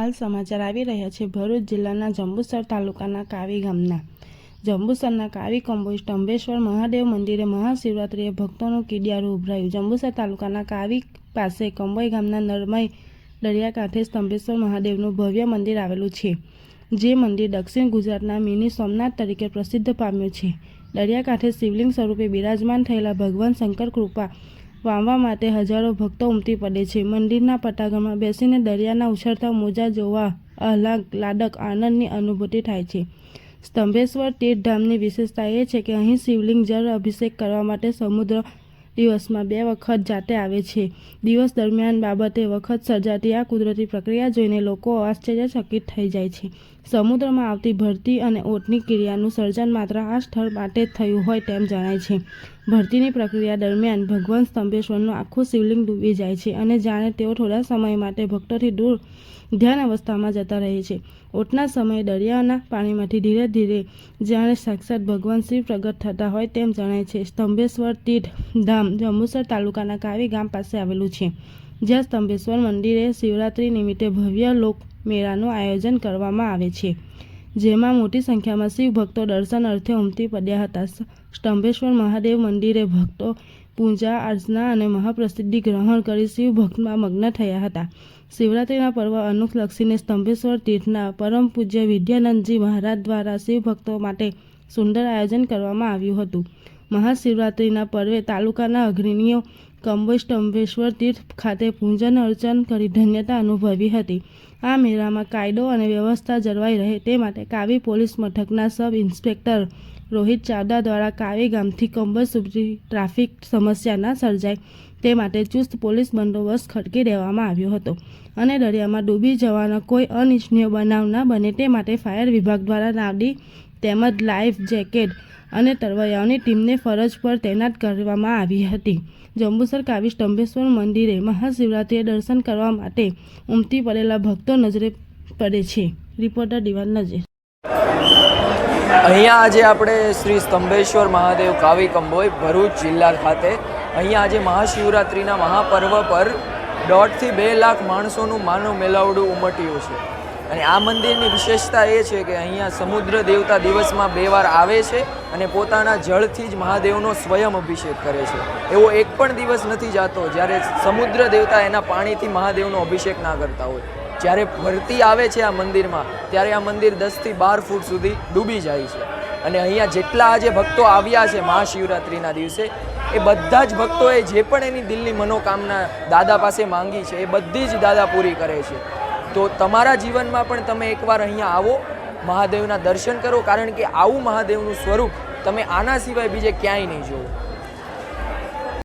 હાલ સમાચાર આવી રહ્યા છે ભરૂચ જિલ્લાના જંબુસર તાલુકાના કાવી ગામના જંબુસરના કાવી કંબોઈ સ્તંભેશ્વર મહાદેવ મંદિરે મહાશિવરાત્રિએ ભક્તોનું કીડિયારું ઉભરાયું। જંબુસર તાલુકાના કાવી પાસે કંબોઈ ગામના નરમઈ દરિયાકાંઠે સ્તંભેશ્વર મહાદેવનું ભવ્ય મંદિર આવેલું છે, જે મંદિર દક્ષિણ ગુજરાતના મિની સોમનાથ તરીકે પ્રસિદ્ધ પામ્યું છે। દરિયાકાંઠે શિવલિંગ સ્વરૂપે બિરાજમાન થયેલા ભગવાન શંકર કૃપા વાવવા માટે હજારો ભક્તો ઉમટી પડે છે। મંદિરના પટાંગણમાં બેસીને દરિયાના ઉછળતા મોજા જોવા આહલાદક આનંદની અનુભૂતિ થાય છે। સ્તંભેશ્વર તીર્થધામની વિશેષતા એ છે કે અહીં શિવલિંગ જળ અભિષેક કરવા માટે સમુદ્ર દિવસમાં 2 વખત જાતે આવે છે। દિવસ દરમિયાન બાબતે વખત સર્જાતી આ કુદરતી પ્રક્રિયા જોઈને લોકો આશ્ચર્યચકિત થઈ જાય છે। સમુદ્રમાં આવતી ભરતી અને ઓટની ક્રિયાનું સર્જન માત્ર આ સ્થળ માટે જ થયું હોય તેમ જણાય છે। ભરતીની પ્રક્રિયા દરમિયાન ભગવાન સ્તંભેશ્વરનું આખું શિવલિંગ ડૂબી જાય છે અને જાણે તેઓ થોડા સમય માટે ભક્તોથી દૂર ધ્યાન અવસ્થામાં જતા રહે છે। ઓટના સમયે દરિયાના પાણીમાંથી ધીરે ધીરે જાણે સાક્ષાત ભગવાન શિવ પ્રગટ થતા હોય તેમ જણાય છે। સ્તંભેશ્વર તીર્થ ધામ જંબુસર તાલુકાના કાવી ગામ પાસે આવેલું છે, જ્યાં સ્તંભેશ્વર મંદિરે શિવરાત્રિ નિમિત્તે ભવ્ય લોક મેળાનું આયોજન કરવામાં આવે છે, જેમાં મોટી સંખ્યામાં શિવ ભક્તો દર્શન અર્થે ઉમટી પડ્યા હતા। સ્તંભેશ્વર મહાદેવ મંદિરે ભક્તો પૂજા અર્ચના અને મહાપ્રસિદ્ધિ ગ્રહણ કરી શિવ ભક્તમાં મગ્ન થયા હતા। શિવરાત્રિના પર્વ અનુલક્ષીને સ્તંભેશ્વર તીર્થના પરમ પૂજ્ય વિદ્યાનંદજી મહારાજ દ્વારા શિવ ભક્તો માટે સુંદર આયોજન કરવામાં આવ્યું હતું। મહાશિવરાત્રિના પર્વે તાલુકાના અગ્રણીઓ કંબોઈ સ્તંભેશ્વર તીર્થ ખાતે પૂજન અર્ચન કરી ધન્યતા અનુભવી હતી। આ મેળામાં કાયદો અને વ્યવસ્થા જળવાઈ રહે તે માટે કાવી પોલીસ મથકના સબ ઇન્સ્પેક્ટર રોહિત ચાવડા દ્વારા કાવી ગામથી કંબોઈ સુધી ટ્રાફિક સમસ્યા ન સર્જાય તે માટે ચુસ્ત પોલીસ બંદોબસ્ત ખડકી દેવામાં આવ્યો હતો અને દરિયામાં ડૂબી જવાનો કોઈ અનિચ્છનીય બનાવ ન બને તે માટે ફાયર વિભાગ દ્વારા નાવડી તેમજ લાઈફ જેકેટ અને તરવૈયાઓની ટીમને ફરજ પર તૈનાત કરવામાં આવી હતી। જંબુસર કાવી સ્તંભેશ્વર મંદિરે મહાશિવરાત્રિએ દર્શન કરવા માટે ઉમટી પડેલા ભક્તો નજરે પડે છે। રિપોર્ટર દિવાન નજીર। અહીંયા આજે આપણે શ્રી સ્તંભેશ્વર મહાદેવ કાવી કંબોઈ ભરૂચ જિલ્લા ખાતે અહીંયા આજે મહાશિવરાત્રિના મહાપર્વ પર 1.5 થી 2 લાખ માણસોનું માનવ મેળાવડું ઉમટ્યું છે અને આ મંદિરની વિશેષતા એ છે કે અહીંયા સમુદ્ર દેવતા દિવસમાં 2 વાર આવે છે અને પોતાના જળથી જ મહાદેવનો સ્વયં અભિષેક કરે છે। એવો એક પણ દિવસ નથી જાતો જ્યારે સમુદ્ર દેવતા એના પાણીથી મહાદેવનો અભિષેક ના કરતા હોય। જ્યારે ભરતી આવે છે આ મંદિરમાં ત્યારે આ મંદિર 10 થી 12 ફૂટ સુધી ડૂબી જાય છે અને અહીંયા જેટલા આજે ભક્તો આવ્યા છે મહાશિવરાત્રિના દિવસે એ બધા જ ભક્તોએ જે પણ એની દિલની મનોકામના દાદા પાસે માંગી છે એ બધી જ દાદા પૂરી કરે છે। તો તમારા જીવનમાં પણ તમે એકવાર અહીંયા આવો, મહાદેવના દર્શન કરો, કારણ કે આવું મહાદેવનું સ્વરૂપ તમે આના સિવાય બીજે ક્યાંય નહીં જોવો।